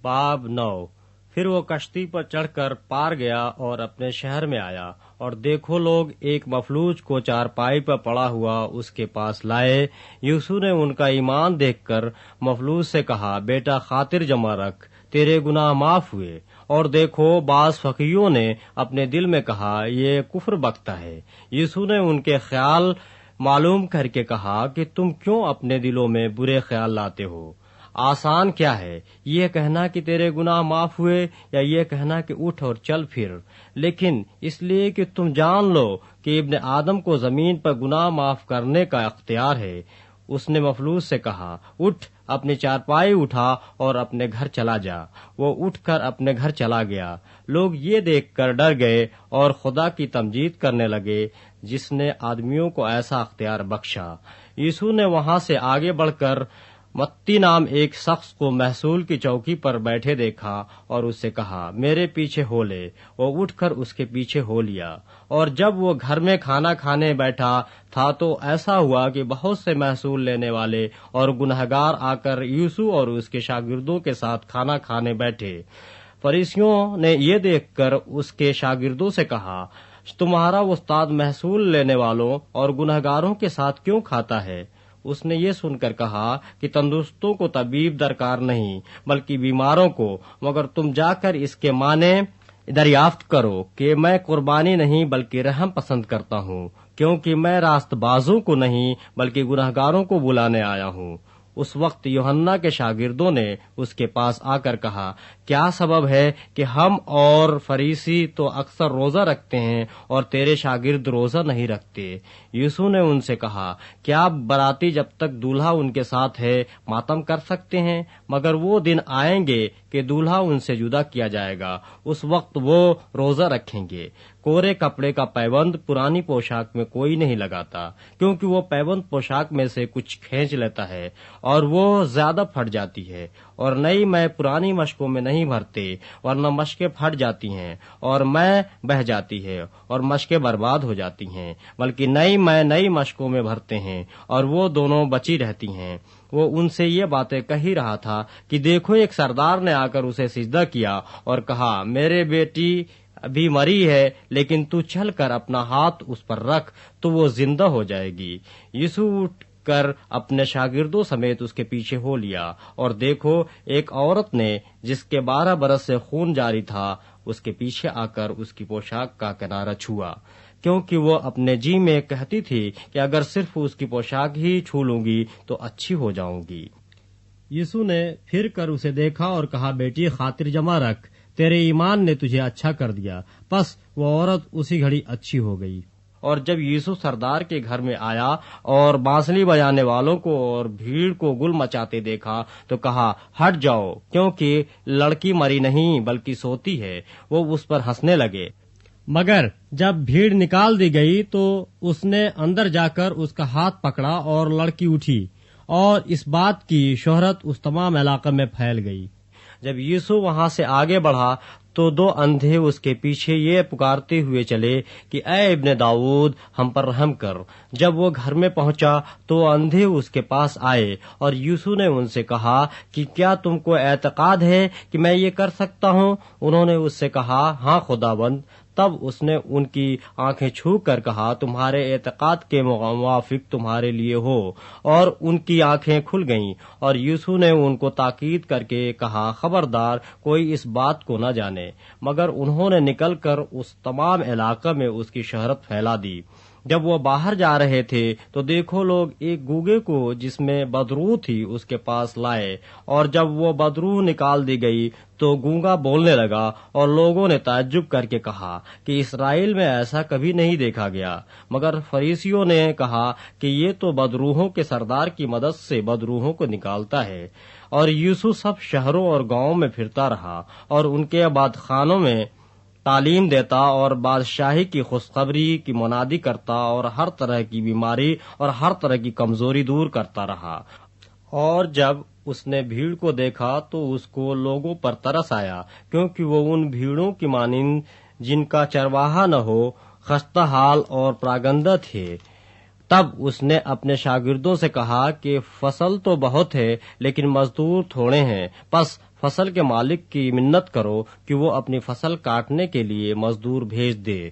باب 9۔ پھر وہ کشتی پر چڑھ کر پار گیا اور اپنے شہر میں آیا، اور دیکھو لوگ ایک مفلوج کو چارپائی پر پڑا ہوا اس کے پاس لائے۔ یسوع نے ان کا ایمان دیکھ کر مفلوج سے کہا، بیٹا خاطر جمع رکھ، تیرے گناہ معاف ہوئے۔ اور دیکھو بعض فقیہوں نے اپنے دل میں کہا، یہ کفر بکتا ہے۔ یسوع نے ان کے خیال معلوم کر کے کہا کہ تم کیوں اپنے دلوں میں برے خیال لاتے ہو؟ آسان کیا ہے، یہ کہنا کہ تیرے گناہ معاف ہوئے، یا یہ کہنا کہ اٹھ اور چل پھر؟ لیکن اس لیے کہ تم جان لو کہ ابن آدم کو زمین پر گناہ معاف کرنے کا اختیار ہے۔ اس نے مفلوج سے کہا، اٹھ، اپنی چارپائی اٹھا اور اپنے گھر چلا جا۔ وہ اٹھ کر اپنے گھر چلا گیا۔ لوگ یہ دیکھ کر ڈر گئے اور خدا کی تمجید کرنے لگے جس نے آدمیوں کو ایسا اختیار بخشا۔ یسوع نے وہاں سے آگے بڑھ کر متی نام ایک شخص کو محصول کی چوکی پر بیٹھے دیکھا اور اس سے کہا، میرے پیچھے ہو لے۔ وہ اٹھ کر اس کے پیچھے ہو لیا۔ اور جب وہ گھر میں کھانا کھانے بیٹھا تھا تو ایسا ہوا کہ بہت سے محصول لینے والے اور گنہگار آ کر یسوع اور اس کے شاگردوں کے ساتھ کھانا کھانے بیٹھے۔ فریسیوں نے یہ دیکھ کر اس کے شاگردوں سے کہا، تمہارا استاد محصول لینے والوں اور گنہگاروں کے ساتھ کیوں کھاتا ہے؟ اس نے یہ سن کر کہا کہ تندرستوں کو طبیب درکار نہیں بلکہ بیماروں کو، مگر تم جا کر اس کے معنی دریافت کرو کہ میں قربانی نہیں بلکہ رحم پسند کرتا ہوں، کیونکہ میں راست بازوں کو نہیں بلکہ گنہگاروں کو بلانے آیا ہوں۔ اس وقت یوحنا کے شاگردوں نے اس کے پاس آ کر کہا، کیا سبب ہے کہ ہم اور فریسی تو اکثر روزہ رکھتے ہیں اور تیرے شاگرد روزہ نہیں رکھتے؟ یسوع نے ان سے کہا، کیا باراتی جب تک دولہا ان کے ساتھ ہے ماتم کر سکتے ہیں؟ مگر وہ دن آئیں گے کہ دولہا ان سے جدا کیا جائے گا، اس وقت وہ روزہ رکھیں گے۔ کورے کپڑے کا پیبند پرانی پوشاک میں کوئی نہیں لگاتا، کیونکہ وہ پیبند پوشاک میں سے کچھ کھینچ لیتا ہے اور وہ زیادہ پھٹ جاتی ہے، اور نئی میں پرانی مشکوں میں نہیں بھرتے، ورنہ مشکیں پھٹ جاتی ہیں اور میں بہہ جاتی ہے اور مشکیں برباد ہو جاتی ہیں، بلکہ نئی میں نئی مشکوں میں بھرتے ہیں اور وہ دونوں بچی رہتی ہیں۔ وہ ان سے یہ باتیں کہی رہا تھا کہ دیکھو ایک سردار نے آ کر اسے سجدہ کیا اور کہا، میرے بیٹی ابھی مری ہے، لیکن تو چل کر اپنا ہاتھ اس پر رکھ تو وہ زندہ ہو جائے گی۔ یسوع اٹھ کر اپنے شاگردوں سمیت اس کے پیچھے ہو لیا، اور دیکھو ایک عورت نے جس کے 12 برس سے خون جاری تھا اس کے پیچھے آ کر اس کی پوشاک کا کنارہ چھوا، کیونکہ وہ اپنے جی میں کہتی تھی کہ اگر صرف اس کی پوشاک ہی چھو لوں گی تو اچھی ہو جاؤں گی۔ یسوع نے پھر کر اسے دیکھا اور کہا، بیٹی خاطر جمع رکھ، تیرے ایمان نے تجھے اچھا کر دیا۔ پس وہ عورت اسی گھڑی اچھی ہو گئی۔ اور جب یسوع سردار کے گھر میں آیا اور بانسری بجانے والوں کو اور بھیڑ کو گل مچاتے دیکھا تو کہا، ہٹ جاؤ، کیونکہ لڑکی مری نہیں بلکہ سوتی ہے۔ وہ اس پر ہنسنے لگے۔ مگر جب بھیڑ نکال دی گئی تو اس نے اندر جا کر اس کا ہاتھ پکڑا اور لڑکی اٹھی، اور اس بات کی شہرت اس تمام علاقے میں پھیل گئی۔ جب یسوع وہاں سے آگے بڑھا تو 2 اندھے اس کے پیچھے یہ پکارتے ہوئے چلے کہ اے ابن داؤد، ہم پر رحم کر۔ جب وہ گھر میں پہنچا تو اندھے اس کے پاس آئے، اور یسوع نے ان سے کہا کہ کیا تم کو اعتقاد ہے کہ میں یہ کر سکتا ہوں؟ انہوں نے اس سے کہا، ہاں خداوند۔ تب اس نے ان کی آنکھیں چھو کر کہا، تمہارے اعتقاد کے موافق تمہارے لیے ہو، اور ان کی آنکھیں کھل گئیں۔ اور یسوع نے ان کو تاکید کر کے کہا، خبردار کوئی اس بات کو نہ جانے۔ مگر انہوں نے نکل کر اس تمام علاقے میں اس کی شہرت پھیلا دی۔ جب وہ باہر جا رہے تھے تو دیکھو لوگ ایک گونگے کو جس میں بدروح تھی اس کے پاس لائے، اور جب وہ بدروح نکال دی گئی تو گونگا بولنے لگا، اور لوگوں نے تعجب کر کے کہا کہ اسرائیل میں ایسا کبھی نہیں دیکھا گیا۔ مگر فریسیوں نے کہا کہ یہ تو بدروحوں کے سردار کی مدد سے بدروحوں کو نکالتا ہے۔ اور یسوع سب شہروں اور گاؤں میں پھرتا رہا اور ان کے عبادت خانوں میں تعلیم دیتا اور بادشاہی کی خوشخبری کی منادی کرتا اور ہر طرح کی بیماری اور ہر طرح کی کمزوری دور کرتا رہا۔ اور جب اس نے بھیڑ کو دیکھا تو اس کو لوگوں پر ترس آیا، کیونکہ وہ ان بھیڑوں کی مانند جن کا چرواہا نہ ہو، خستہ حال اور پراگندہ تھے۔ تب اس نے اپنے شاگردوں سے کہا کہ فصل تو بہت ہے لیکن مزدور تھوڑے ہیں، پس فصل کے مالک کی منت کرو کہ وہ اپنی فصل کاٹنے کے لیے مزدور بھیج دے۔